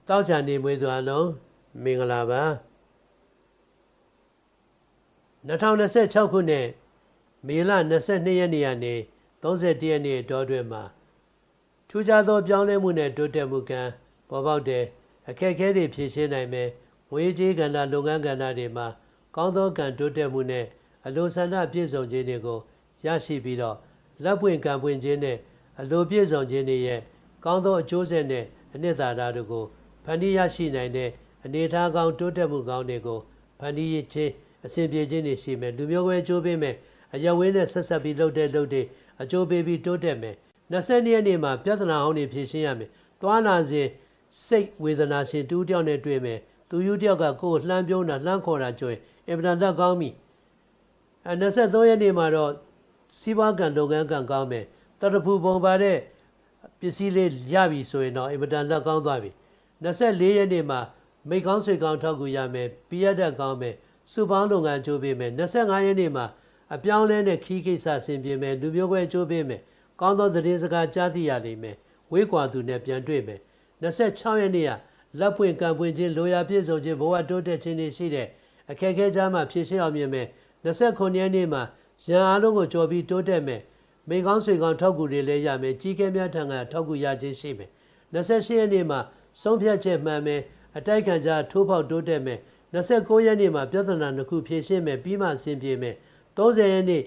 တောက်ချာနေမွေးသူအလုံးမင်္ဂလာပါ2026ခုနှစ်မေလ22ရက်နေ့ကနေ31ရက်နေ့တောတွင်မှာထူးခြားသောပြောင်းလဲမှုနဲ့တိုးတက်မှုကံပေါ်ပေါက်တဲ့အခက်အခဲတွေဖြေရှင်းနိုင်မယ်ငွေကြေးကဏ္ဍလုပ်ငန်းကဏ္ဍတွေမှာကောင်းသောကံတိုးတက်မှုနဲ့အလိုဆန္ဒပြည့်စုံခြင်းတွေကိုရရှိပြီးတော့လက်ပွင့်ကံပွင့်ခြင်းနဲ့အလိုပြည့်စုံခြင်းတွေရဲ့ကောင်းသောအကျိုးဆက်နဲ့အနှစ်သာရတို့ကိုဖန်တီးရရှိနိုင်တဲ့အနေအထားကောင်းတိုးတက်မှုကောင်းတွေကိုဖန်တီးခြင်းအစဉ်ပြေခြင်းတွေရှိမယ်လူမျိုးပဲအကျိုးပေးမယ်အရဝင်းနဲ့ဆက်ဆက်ပြီးလုပ်တဲ့လုပ်တွေအကျိုးပေးပြီးတိုးတက်မယ်20ရက်နေ့မှာပြဿနာဟောင်းတွေဖြေရှင်းရမယ်သွားလာစဉ်စိတ်ဝေဒနာရှင်တူးတယောက်နဲ့တွေ့မယ်သူယူတယောက်ကကိုယ်လှမ်းပြုံးတာလှမ်းခေါ်တာကြွရင်အင်ပဒန်လက်ကောင်းပြီ23ရက်နေ့မှာတော့စီးပွားကံလုပ်ငန်းကံကောင်းမယ်တရဖူပုံပါတဲ့ပစ္စည်းလေးရပြီဆိုရင်တော့အင်ပဒန်လက်ကောင်းသွားပြီ24ရက်နေ့မှာမိကောင်းဆွေကောင်းထောက်ကူရမယ်ပြရတတ်ကောင်းမယ်စုပေါင်းလုပ်ငန်းကြိုးပေးမယ်25ရက်နေ့မှာအပြောင်းလဲနဲ့ခီးကိစ္စဆင်ပြေမယ်လူမျိုးကွဲကြိုးပေးမယ်ကောင်းသောသတင်းစကားကြားသိရလိမ့်မယ်ဝေးကွာသူနဲ့ပြန်တွေ့မယ်26ရက်နေ့ကလက်ပွင့်ကံပွင့်ခြင်းလိုရာပြည့်စုံခြင်းဘဝတိုးတက်ခြင်းတွေရှိတဲ့အခက်အခဲကြားမှာဖြည့်ရှင်းအောင်မြင်မယ်29ရက်နေ့မှာရန်အားလုံးကိုကြော်ပြီးတိုးတက်မယ်မိကောင်းဆွေကောင်းထောက်ကူတွေလည်းရမယ်ကြီးကဲများထံကထောက်ကူရခြင်းရှိမယ်28ရက်နေ့မှာဆုံးဖြတ်ချက်မှန်မယ်အတိုက်ခံကြထိုးဖောက်တိုးတက်မယ်29ရက်နေ့မှာပြဿနာတစ်ခုဖြေရှင်းမယ်ပြီးမှအဆင်ပြေမယ်30ရက်နေ့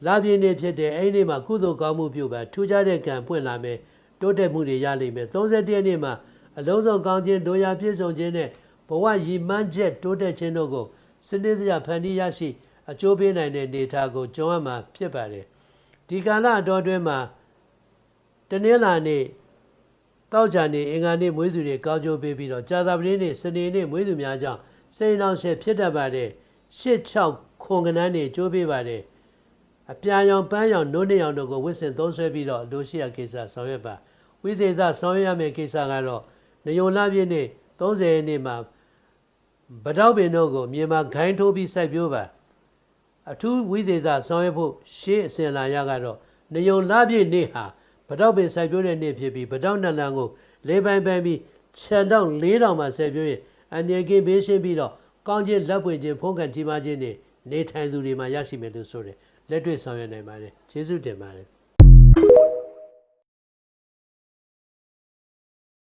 လာပြည့်နေ့ဖြစ်တဲ့အဲ့ဒီနေ့မှာကုသိုလ်ကောင်းမှုပြုပါထူးခြားတဲ့ကံပွင့်လာမယ်တိုးတက်မှုတွေရလိမ့်မယ်31ရက်နေ့မှာအလုံးစုံကောင်းခြင်းဒိုရာပြည့်စုံခြင်းနဲ့ဘဝရည်မှန်းချက်တိုးတက်ခြင်းတို့ကိုစနစ်တကျဖန်တီးရရှိအကျိုးပေးနိုင်တဲ့နေသားကိုကြုံရမှာဖြစ်ပါတယ်ဒီကာလအတော်အတွင်းမှာတနင်္လာနေ့တောက်ကြနေ့အင်္ဂါနေ့မွေးသူတွေကောင်းကျိုးပေးပြီးတော့ကြာသပတေးနေ့စနေနေ့မွေးသူများကြောင့်စိတ်နှောင့်ယှက်ဖြစ်တတ်ပါတယ်86ခွန်ကနန်းတွေကျိုးပေးပါတယ်အပြာရောင်ပန်းရောင်နိုးနေရောင်တို့ကိုဝစ်စင်သုံးဆွဲပြီးတော့လိုရှိရာကိစ္စဆောင်ရွက်ပါဝိသေသဆောင်ရွက်ရမယ့်ကိစ္စကတော့နယုံလပြည့်နေ့30ရက်နေ့မှာဗတောက်ပင်တို့ကိုမြေမှာဂိုင်းထိုးပြီးစိုက်ပျိုးပါအထူးဝိသေသဆောင်ရွက်ဖို့ရှေးအစဉ်လာရကတော့နယုံလပြည့်နေ့ဟာဗတောက်ပင်စိုက်ပျိုးတဲ့နေ့ဖြစ်ပြီးဗတောက်နလန်ကိုလေးပိုင်းပိုင်းပြီးခြံတောင်4000မှာစိုက်ပျိုးရင်အနေကင်းဘေးရှင်းပြီးတော့ကောင်းခြင်းလက်ပွင့်ခြင်းဖုံးကန်ကြီးမားခြင်းတွေနေထိုင်သူတွေမှာရရှိမယ်လို့ဆိုတယ်လက်တွေ့ဆောင်ရွက်နိုင်ပါတယ်ကျေးဇူးတင်ပါတယ်